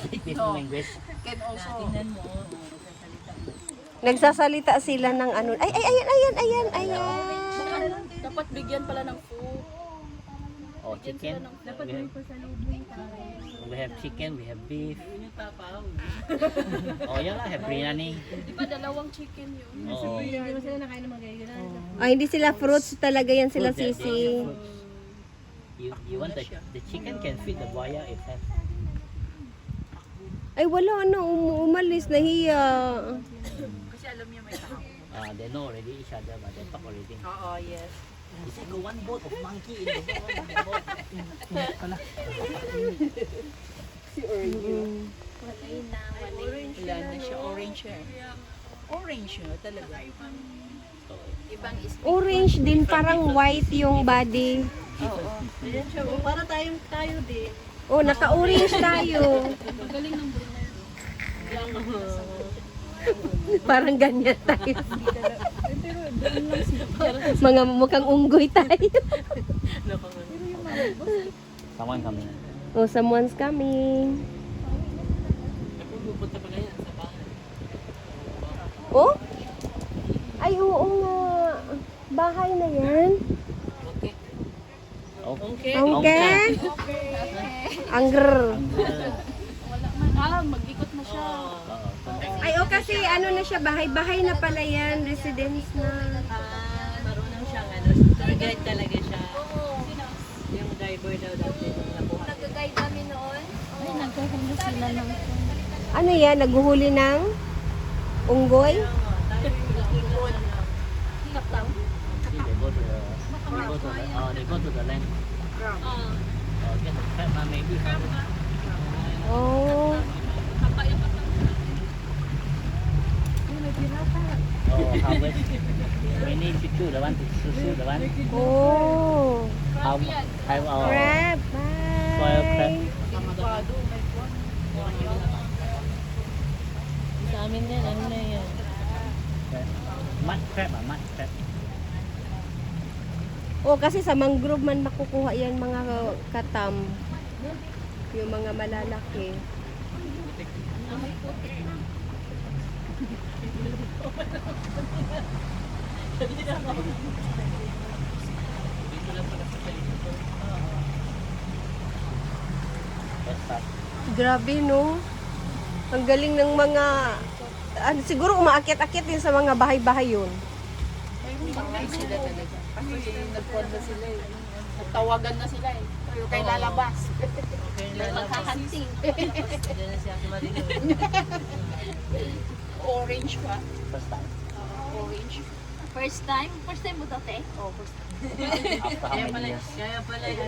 Speak this in English. Can also. Tingnan mo. Nagsasalita sila ng ano. Ay, ayan. Dapat bigyan pala ng food. Oh, chicken. Dapat may pasalubong tayo. We have chicken, we have beef. Oh, yan lang, have biryani. Di ba dalawang chicken yun? Oh. Hindi mo sila nakain ng mga ganyan. Ay, hindi sila fruits talaga yan sila Fruit, sisi. You want the chicken can feed the buaya it has. Ay, wala na. Umalis. Nahiya. Kasi alam niya may tao. They know already each other, but they talk already. Oo, yes. He said, go one boat of monkey in the boat. Wala na siya. Orange siya. Orange siya talaga. So, Ibang is Orange din. Parang white yung body. Ayan siya. Para tayo din. Oh, naka-orange tayo. magaling ng Brunei. Parang ganyan tayo. Mga mukhang unggoy tayo. someone coming. Oh, someone's coming. Oh? Ay, oo nga. Bahay na yan. Oh, Okay. Angke? Angger. Mag-ikot na siya. Ay, oh, kasi ano na siya, bahay-bahay na pala yan. Residence na. Marunong siyang tour guide talaga siya. Yung driver daw dati. Nag-guide kami noon. Ay, nagkahuli sila ng Ano yan, naguhuli ng unggoy? kaptaw. They go to the land. Get the crab, maybe. Oh. Oh, harvest. We need to chew the one, to chew the one. Oh. Have our Crab. soil crab. Bye. Sa amin yan, ano na yan? Mud crab, mud crab. Oh, kasi sa mangrove man makukuha yan mga katam. Yung mga malalaki. Grabe, no? Ang galing ng mga... siguro umaakyat-akyat din sa mga bahay-bahay yun. Bahay sila talaga. Kasi nagpuan na sila eh. Nagtawagan na sila eh. Kayo lalabas. Maghahanting. Diyan na siya kumarin. Orange pa. First time. Orange. First time? First time mo dati? Oh, first time. After how many years? Kaya pala ano.